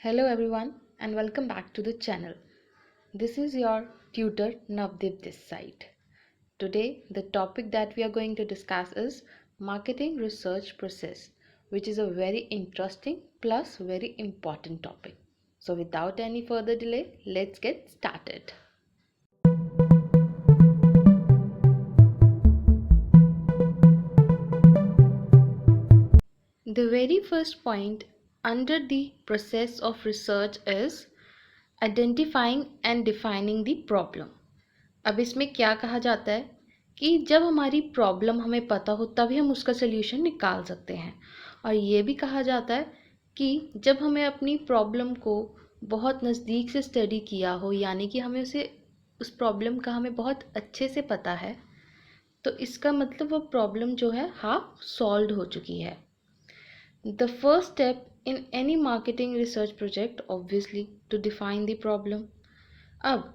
Hello everyone and welcome back to the channel. This is your tutor Navdeep this side. Today the topic that we are going to discuss is marketing research process, which is a very interesting plus very important topic. So without any further delay, let's get started. The very first point under the process of research is identifying and defining the problem. अब इसमें क्या कहा जाता है कि जब हमारी problem हमें पता हो तभी हम उसका सल्यूशन निकाल सकते हैं। और ये भी कहा जाता है कि जब हमें अपनी प्रॉब्लम को बहुत नज़दीक से स्टडी किया हो, यानी कि हमें उस प्रॉब्लम का हमें बहुत अच्छे से पता है, तो इसका मतलब वो प्रॉब्लम जो है हाफ सॉल्व हो चुकी है। The first step in any marketing research project obviously to define the problem. अब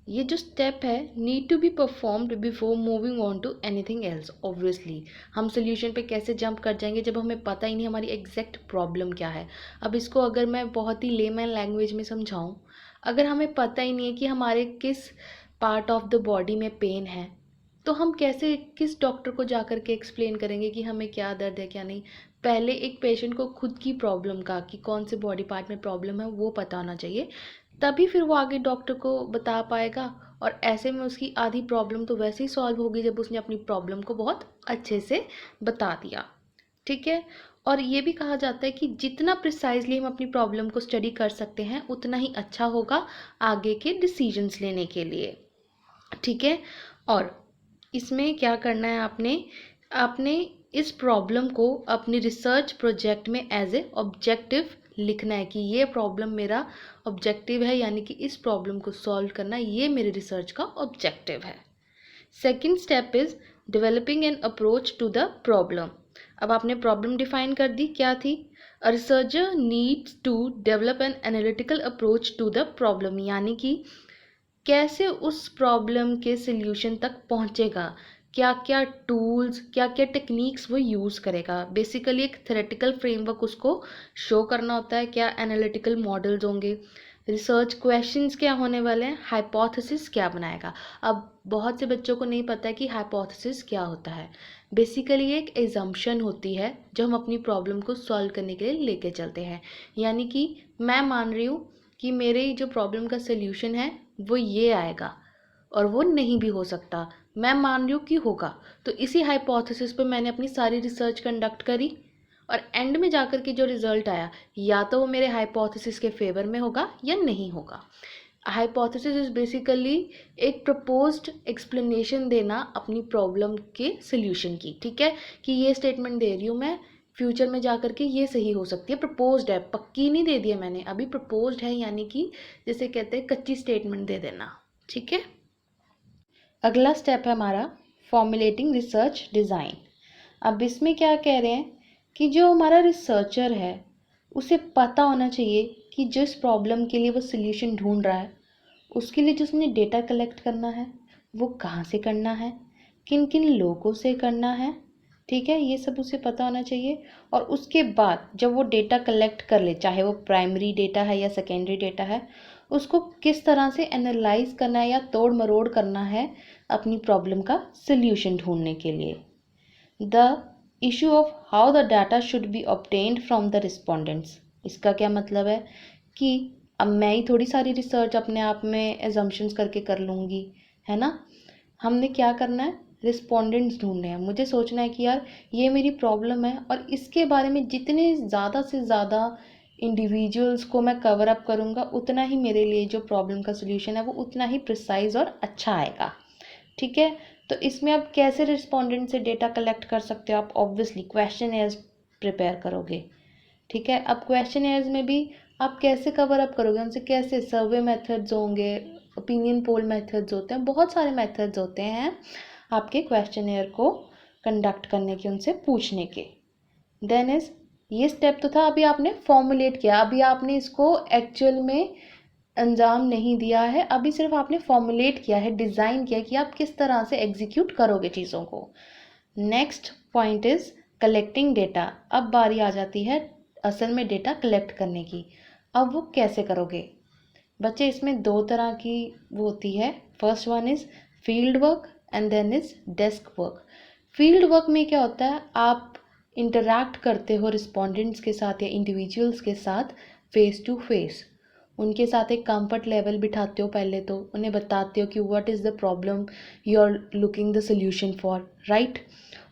ये जो स्टेप है need to be performed before moving on to anything else. Obviously हम सोल्यूशन पे कैसे जंप कर जाएंगे जब हमें पता ही नहीं हमारी एग्जैक्ट प्रॉब्लम क्या है। अब इसको अगर मैं बहुत ही लेमैन लैंग्वेज में समझाऊं, अगर हमें पता ही नहीं है कि हमारे किस पार्ट ऑफ द बॉडी में पेन है, तो हम कैसे किस डॉक्टर को जा कर के एक्सप्लेन करेंगे कि हमें क्या दर्द है क्या नहीं। पहले एक पेशेंट को खुद की प्रॉब्लम का कि कौन से बॉडी पार्ट में प्रॉब्लम है वो पता होना चाहिए, तभी फिर वो आगे डॉक्टर को बता पाएगा। और ऐसे में उसकी आधी प्रॉब्लम तो वैसे ही सॉल्व होगी जब उसने अपनी प्रॉब्लम को बहुत अच्छे से बता दिया। ठीक है। और ये भी कहा जाता है कि जितना प्रिसाइजली हम अपनी प्रॉब्लम को स्टडी कर सकते हैं उतना ही अच्छा होगा आगे के डिसीजंस लेने के लिए। ठीक है। और इसमें क्या करना है, आपने आपने इस प्रॉब्लम को अपनी रिसर्च प्रोजेक्ट में एज ए ऑब्जेक्टिव लिखना है कि ये प्रॉब्लम मेरा ऑब्जेक्टिव है, यानी कि इस प्रॉब्लम को सॉल्व करना ये मेरे रिसर्च का ऑब्जेक्टिव है। Second step is developing an approach to the problem. अब आपने प्रॉब्लम डिफाइन कर दी क्या थी। A researcher needs to develop an analytical approach to the problem, यानी कि कैसे उस प्रॉब्लम के सल्यूशन तक पहुंचेगा, क्या क्या टूल्स क्या क्या टेक्निक्स वो यूज़ करेगा। बेसिकली एक थेरेटिकल फ्रेमवर्क उसको शो करना होता है, क्या एनालिटिकल मॉडल्स होंगे, रिसर्च क्वेश्चंस क्या होने वाले हैं, हाइपोथेसिस क्या बनाएगा। अब बहुत से बच्चों को नहीं पता है कि हाइपोथेसिस क्या होता है। बेसिकली एक एजम्पशन होती है जो हम अपनी प्रॉब्लम को सॉल्व करने के लिए लेके चलते हैं। यानी कि मैं मान रही हूँ कि मेरे जो प्रॉब्लम का सल्यूशन है वो ये आएगा, और वो नहीं भी हो सकता, मैं मान रही हूँ कि होगा। तो इसी हाइपोथेसिस पे मैंने अपनी सारी रिसर्च कंडक्ट करी, और एंड में जाकर के जो रिजल्ट आया या तो वो मेरे हाइपोथेसिस के फेवर में होगा या नहीं होगा। हाइपोथेसिस इज बेसिकली एक प्रपोज्ड एक्सप्लेनेशन देना अपनी प्रॉब्लम के सल्यूशन की। ठीक है, कि ये स्टेटमेंट दे रही हूँ मैं, फ्यूचर में जा कर के ये सही हो सकती है। प्रपोज्ड है, पक्की नहीं दे दी है मैंने, अभी प्रपोज्ड है, यानी कि जैसे कहते हैं कच्ची स्टेटमेंट दे देना। ठीक है। अगला स्टेप है हमारा फॉर्मुलेटिंग रिसर्च डिज़ाइन। अब इसमें क्या कह रहे हैं कि जो हमारा रिसर्चर है उसे पता होना चाहिए कि जिस प्रॉब्लम के लिए वो सल्यूशन ढूंढ रहा है उसके लिए जो उसने डेटा कलेक्ट करना है वो कहाँ से करना है, किन किन लोगों से करना है। ठीक है, ये सब उसे पता होना चाहिए। और उसके बाद जब वो डेटा कलेक्ट कर ले, चाहे वो प्राइमरी डेटा है या सेकेंडरी डेटा है, उसको किस तरह से एनालाइज करना है या तोड़ मरोड़ करना है अपनी प्रॉब्लम का सल्यूशन ढूंढने के लिए। The issue of how the data should be obtained from the respondents. इसका क्या मतलब है कि अब मैं ही थोड़ी सारी रिसर्च अपने आप में एजम्पशंस करके कर लूँगी, है ना। हमने क्या करना है, रिस्पोंडेंट्स ढूंढने हैं। मुझे सोचना है कि यार ये मेरी प्रॉब्लम है और इसके बारे में जितने ज़्यादा से ज़्यादा इंडिविजुअल्स को मैं कवर अप करूँगा उतना ही मेरे लिए जो प्रॉब्लम का सल्यूशन है वो उतना ही प्रिसाइज और अच्छा आएगा। ठीक है। तो इसमें आप कैसे रिस्पोंडेंट से डेटा कलेक्ट कर सकते हो, आप ऑब्वियसली क्वेश्चन प्रिपेयर करोगे। ठीक है। अब क्वेश्चन में भी आप कैसे कवर अप करोगे उनसे, कैसे सर्वे मेथड्स होंगे, ओपिनियन पोल मेथड्स होते हैं, बहुत सारे मेथड्स होते हैं आपके क्वेश्चन को कंडक्ट करने के, उनसे पूछने के। देन इज ये स्टेप तो था, अभी आपने फॉर्मुलेट किया, अभी आपने इसको एक्चुअल में अंजाम नहीं दिया है, अभी सिर्फ आपने फॉर्मुलेट किया है, डिज़ाइन किया कि आप किस तरह से एग्जीक्यूट करोगे चीज़ों को। Next point is collecting data. अब बारी आ जाती है असल में डेटा कलेक्ट करने की। अब वो कैसे करोगे बच्चे? इसमें दो तरह की वो होती है। First one is field work and then is desk work. Field work में क्या होता है, आप इंटरैक्ट करते हो रिस्पोंडेंट्स के साथ या इंडिविजुअल्स के साथ फेस टू फेस। उनके साथ एक कंफर्ट लेवल बिठाते हो, पहले तो उन्हें बताते हो कि what is the problem you are looking the solution for, right.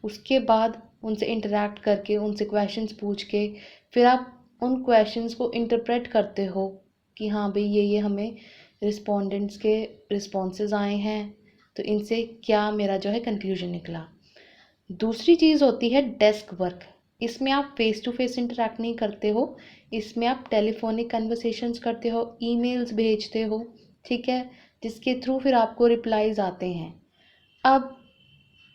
उसके बाद उनसे इंटरैक्ट करके, उनसे क्वेश्चंस पूछ के, फिर आप उन क्वेश्चंस को इंटरप्रेट करते हो कि हाँ भाई ये हमें रिस्पोंडेंट्स के रिस्पॉन्सेज आए हैं, तो इनसे क्या मेरा जो है कंक्लूजन निकला। दूसरी चीज़ होती है डेस्क वर्क। इसमें आप फेस टू फेस इंटरेक्ट नहीं करते हो, इसमें आप टेलीफोनिक कन्वर्सेशंस करते हो, ईमेल्स भेजते हो, ठीक है, जिसके थ्रू फिर आपको रिप्लाईज आते हैं। अब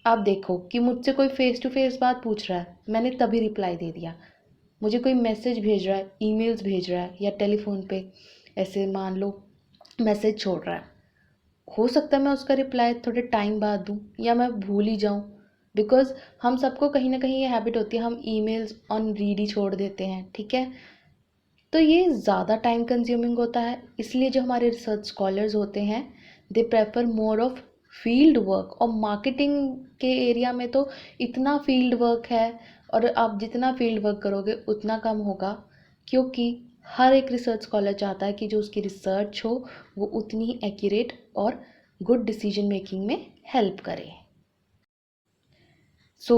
आप देखो कि मुझसे कोई फेस टू फेस बात पूछ रहा है, मैंने तभी रिप्लाई दे दिया। मुझे कोई मैसेज भेज रहा है, ईमेल्स भेज रहा है या टेलीफोन पे ऐसे मान लो मैसेज छोड़ रहा है, हो सकता है मैं उसका रिप्लाई थोड़े टाइम बाद दूँ या मैं भूल ही जाऊँ। बिकॉज़ हम सबको कहीं ना कहीं ये हैबिट होती है, हम ईमेल्स ऑन रीड ही छोड़ देते हैं, ठीक है। तो ये ज़्यादा टाइम कंज्यूमिंग होता है, इसलिए जो हमारे रिसर्च स्कॉलर्स होते हैं they prefer more of field work. और मार्केटिंग के एरिया में तो इतना फील्ड वर्क है, और आप जितना फील्ड वर्क करोगे उतना कम होगा, क्योंकि हर एक रिसर्च स्कॉलर चाहता है कि जो उसकी रिसर्च हो वो उतनी ही एक्यूरेट और गुड डिसीजन मेकिंग में हेल्प करे। So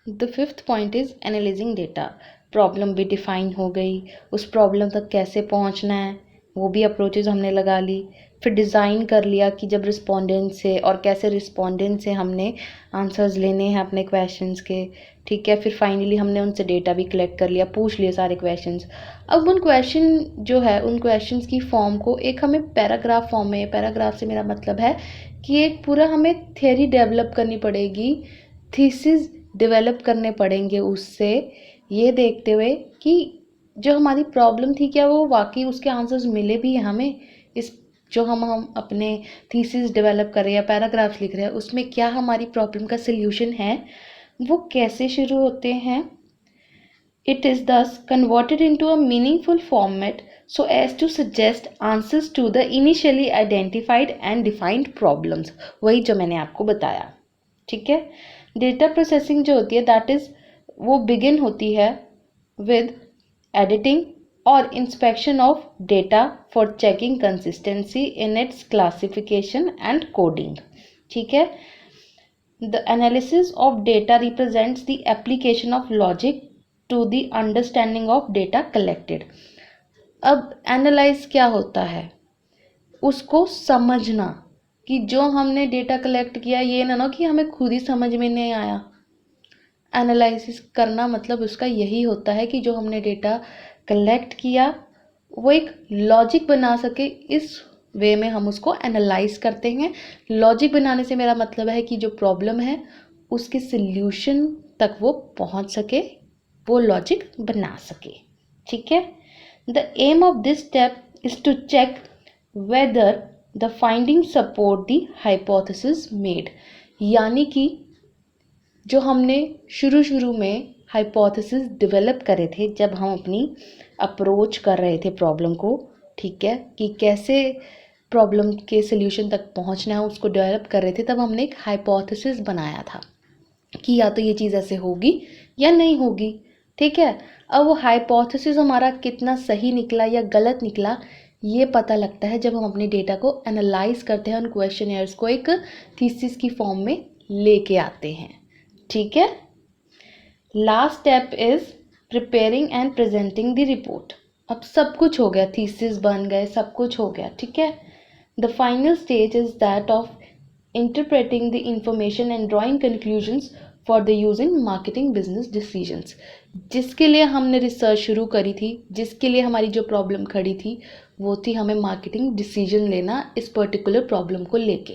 the fifth point is analysing data. Problem भी डिफाइन हो गई, उस प्रॉब्लम तक कैसे पहुंचना है वो भी अप्रोचेस हमने लगा ली। फिर डिज़ाइन कर लिया कि जब रिस्पोंडेंट से और कैसे रिस्पोंडेंट से हमने आंसर्स लेने हैं अपने क्वेश्चंस के, ठीक है। फिर फाइनली हमने उनसे डेटा भी कलेक्ट कर लिया, पूछ लिए सारे क्वेश्चंस। अब उन क्वेश्चन जो है, उन क्वेश्चंस की फॉर्म को एक हमें पैराग्राफ फॉर्म में, पैराग्राफ से मेरा मतलब है कि एक पूरा हमें थियरी डेवलप करनी पड़ेगी, थीसिस डेवलप करने पड़ेंगे उससे, ये देखते हुए कि जो हमारी प्रॉब्लम थी क्या वो वाकई उसके आंसर्स मिले भी हैं हमें। इस जो हम अपने थीसिस डेवलप कर रहे हैं या पैराग्राफ्स लिख रहे हैं उसमें क्या हमारी प्रॉब्लम का सल्यूशन है, वो कैसे शुरू होते हैं। It is thus converted into a meaningful format so as to suggest answers to the initially identified and defined problems। वही जो मैंने आपको बताया, ठीक है। डेटा प्रोसेसिंग जो होती है दैट इज वो बिगिन होती है विद एडिटिंग और inspection of data for checking consistency in its classification and coding, ठीक है। The analysis of data represents the application of logic to the understanding of data collected। अब analyse क्या होता है, उसको समझना कि जो हमने डेटा कलेक्ट किया ये ना कि हमें खुद ही समझ में नहीं आया। एनालिसिस करना मतलब उसका यही होता है कि जो हमने डेटा कलेक्ट किया वो एक लॉजिक बना सके, इस वे में हम उसको एनालाइज करते हैं। लॉजिक बनाने से मेरा मतलब है कि जो प्रॉब्लम है उसके सल्यूशन तक वो पहुंच सके, वो लॉजिक बना सके, ठीक है। The aim of this step is to check whether the finding support the hypothesis made. यानी कि जो हमने शुरू में हाइपोथेसिस डेवलप करे थे जब हम अपनी अप्रोच कर रहे थे प्रॉब्लम को, ठीक है, कि कैसे प्रॉब्लम के सल्यूशन तक पहुंचना है उसको डेवलप कर रहे थे, तब हमने एक हाइपोथेसिस बनाया था कि या तो ये चीज़ ऐसे होगी या नहीं होगी, ठीक है। अब वो हाइपोथेसिस हमारा कितना सही निकला या गलत निकला ये पता लगता है जब हम अपने डेटा को एनालाइज करते हैं, उन क्वेश्चनर्स को एक थीसिस की फॉर्म में लेके आते हैं, ठीक है। Last step is preparing and presenting the report. अब सब कुछ हो गया, थीसिस बन गए, सब कुछ हो गया, ठीक है। The final stage is that of interpreting the information and drawing conclusions for the use in marketing business decisions. जिसके लिए हमने रिसर्च शुरू करी थी, जिसके लिए हमारी जो प्रॉब्लम खड़ी थी वो थी हमें मार्केटिंग डिसीजन लेना इस पर्टिकुलर प्रॉब्लम को लेके।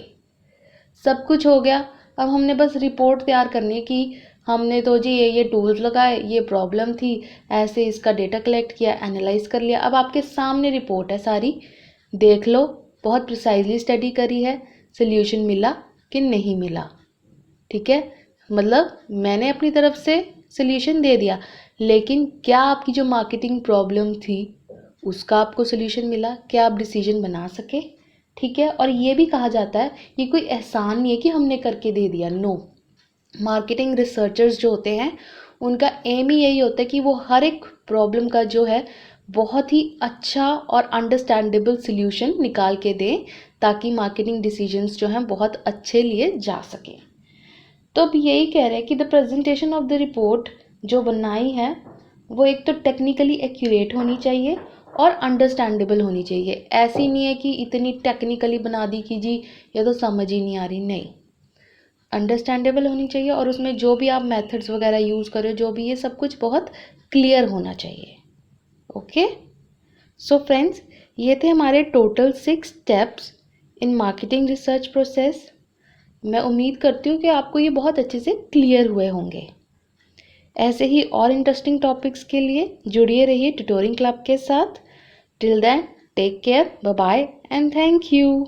सब कुछ हो गया, अब हमने बस रिपोर्ट तैयार करनी है कि हमने तो जी ये टूल्स लगाए, ये प्रॉब्लम थी, ऐसे इसका डेटा कलेक्ट किया, एनालाइज कर लिया। अब आपके सामने रिपोर्ट है सारी, देख लो, बहुत प्रिसाइजली स्टडी करी है, सल्यूशन मिला कि नहीं मिला, ठीक है। मतलब मैंने अपनी तरफ से सल्यूशन दे दिया, लेकिन क्या आपकी जो मार्केटिंग प्रॉब्लम थी उसका आपको सोल्यूशन मिला, क्या आप डिसीजन बना सके, ठीक है। और ये भी कहा जाता है ये कोई एहसान नहीं है कि हमने करके दे दिया, नो। मार्केटिंग रिसर्चर्स जो होते हैं उनका एम ही यही होता है कि वो हर एक प्रॉब्लम का जो है बहुत ही अच्छा और अंडरस्टैंडेबल सोल्यूशन निकाल के दें, ताकि मार्केटिंग डिसीजंस जो हैं बहुत अच्छे लिए जा सकें। तो अब यही कह रहे हैं कि the presentation of the report जो बनाई है वो एक तो टेक्निकली एक्यूरेट होनी चाहिए और अंडरस्टैंडेबल होनी चाहिए। ऐसी नहीं है कि इतनी टेक्निकली बना दी कि जी ये तो समझ ही नहीं आ रही, नहीं, अंडरस्टैंडेबल होनी चाहिए। और उसमें जो भी आप मेथड्स वगैरह यूज़ करो, जो भी, ये सब कुछ बहुत क्लियर होना चाहिए। ओके, सो फ्रेंड्स, ये थे हमारे total 6 steps in marketing research process. मैं उम्मीद करती हूँ कि आपको ये बहुत अच्छे से क्लियर हुए होंगे। ऐसे ही और इंटरेस्टिंग टॉपिक्स के लिए जुड़िए रहिए ट्यूटोरिंग क्लब के साथ। Till then, take care, bye bye and thank you.